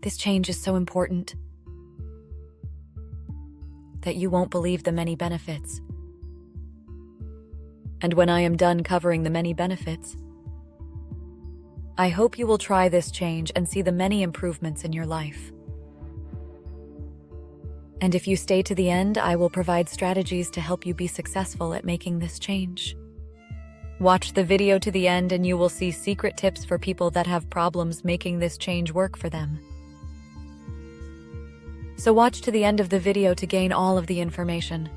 This change is so important that you won't believe the many benefits. And when I am done covering the many benefits, I hope you will try this change and see the many improvements in your life. And if you stay to the end, I will provide strategies to help you be successful at making this change. Watch the video to the end and you will see secret tips for people that have problems making this change work for them. So watch to the end of the video to gain all of the information.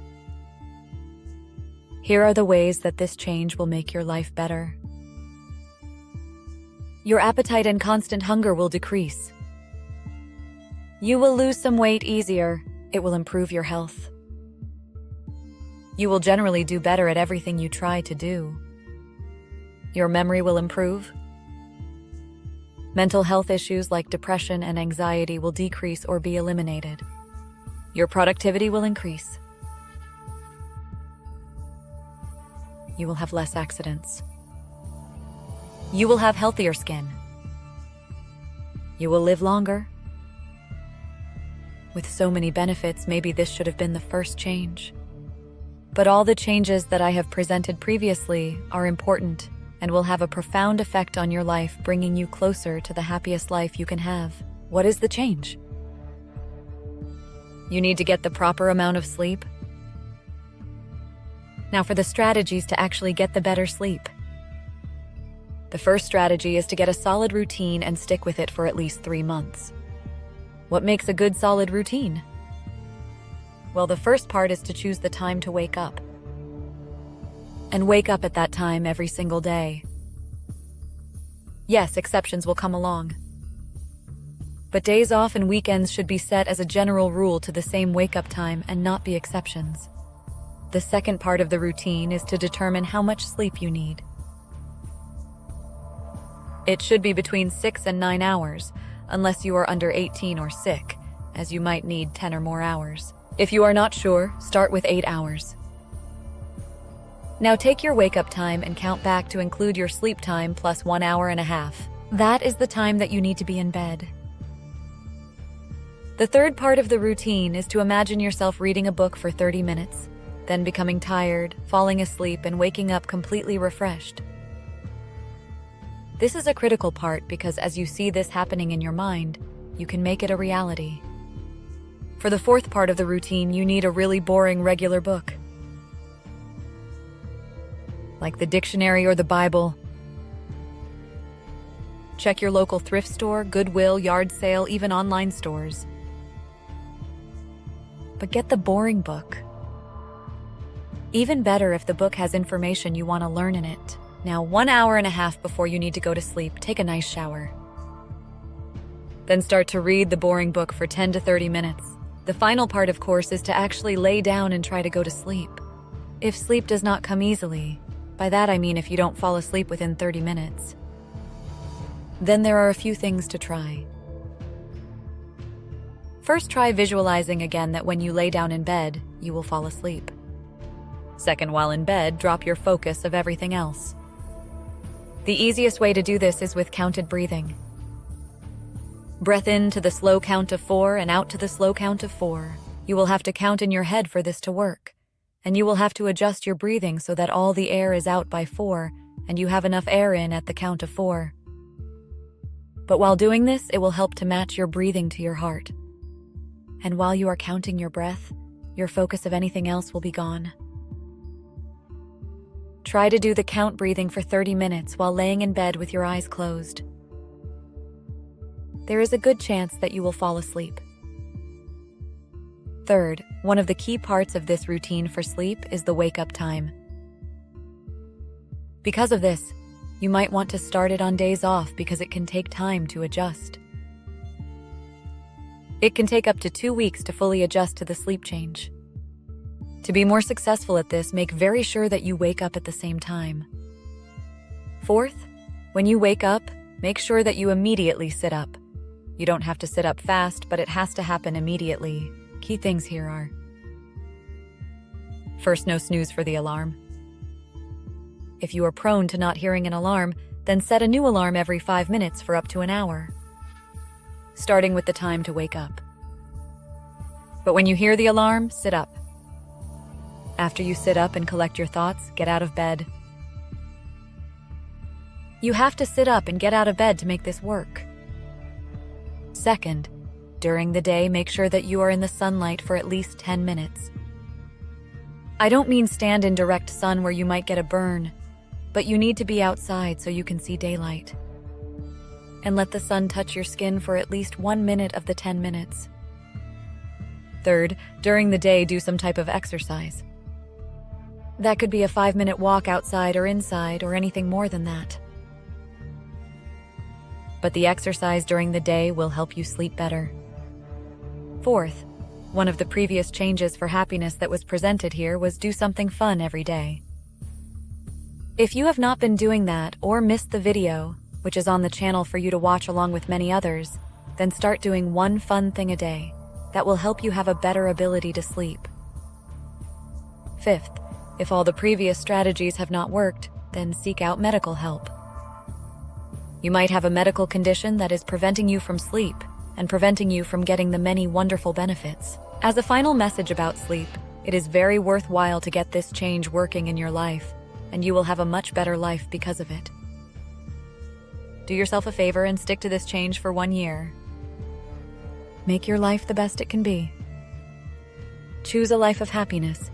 Here are the ways that this change will make your life better. Your appetite and constant hunger will decrease. You will lose some weight easier. It will improve your health. You will generally do better at everything you try to do. Your memory will improve. Mental health issues like depression and anxiety will decrease or be eliminated. Your productivity will increase. You will have less accidents. You will have healthier skin. You will live longer. With so many benefits, maybe this should have been the first change. But all the changes that I have presented previously are important and will have a profound effect on your life, bringing you closer to the happiest life you can have. What is the change? You need to get the proper amount of sleep. Now for the strategies to actually get the better sleep. The first strategy is to get a solid routine and stick with it for at least 3 months. What makes a good solid routine? Well, the first part is to choose the time to wake up. And wake up at that time every single day. Yes, exceptions will come along. But days off and weekends should be set as a general rule to the same wake-up time and not be exceptions. The second part of the routine is to determine how much sleep you need. It should be between 6 and 9 hours, unless you are under 18 or sick, as you might need 10 or more hours. If you are not sure, start with 8 hours. Now take your wake-up time and count back to include your sleep time plus 1 hour and a half. That is the time that you need to be in bed. The third part of the routine is to imagine yourself reading a book for 30 minutes, then becoming tired, falling asleep, and waking up completely refreshed. This is a critical part because as you see this happening in your mind, you can make it a reality. For the fourth part of the routine, you need a really boring regular book, like the dictionary or the Bible. Check your local thrift store, Goodwill, yard sale, even online stores. But get the boring book. Even better if the book has information you want to learn in it. Now, 1 hour and a half before you need to go to sleep, take a nice shower. Then start to read the boring book for 10 to 30 minutes. The final part, of course, is to actually lay down and try to go to sleep. If sleep does not come easily, by that I mean if you don't fall asleep within 30 minutes, then there are a few things to try. First, try visualizing again that when you lay down in bed, you will fall asleep. Second, while in bed, drop your focus of everything else. The easiest way to do this is with counted breathing. Breath in to the slow count of 4 and out to the slow count of 4. You will have to count in your head for this to work, and you will have to adjust your breathing so that all the air is out by 4 and you have enough air in at the count of 4. But while doing this, it will help to match your breathing to your heart. And while you are counting your breath, your focus of anything else will be gone. Try to do the count breathing for 30 minutes while laying in bed with your eyes closed. There is a good chance that you will fall asleep. Third, one of the key parts of this routine for sleep is the wake-up time. Because of this, you might want to start it on days off because it can take time to adjust. It can take up to 2 weeks to fully adjust to the sleep change. To be more successful at this, make very sure that you wake up at the same time. Fourth, when you wake up, make sure that you immediately sit up. You don't have to sit up fast, but it has to happen immediately. Key things here are: first, no snooze for the alarm. If you are prone to not hearing an alarm, then set a new alarm every 5 minutes for up to an hour. starting with the time to wake up. But when you hear the alarm, sit up. After you sit up and collect your thoughts, get out of bed. You have to sit up and get out of bed to make this work. Second, during the day, make sure that you are in the sunlight for at least 10 minutes. I don't mean stand in direct sun where you might get a burn, but you need to be outside so you can see daylight. And let the sun touch your skin for at least 1 minute of the 10 minutes. Third, during the day, do some type of exercise. That could be a 5-minute walk outside or inside or anything more than that. But the exercise during the day will help you sleep better. Fourth, one of the previous changes for happiness that was presented here was do something fun every day. If you have not been doing that or missed the video, which is on the channel for you to watch along with many others, then start doing one fun thing a day that will help you have a better ability to sleep. Fifth, if all the previous strategies have not worked, then seek out medical help. You might have a medical condition that is preventing you from sleep and preventing you from getting the many wonderful benefits. As a final message about sleep, it is very worthwhile to get this change working in your life, and you will have a much better life because of it. Do yourself a favor and stick to this change for 1 year. Make your life the best it can be. Choose a life of happiness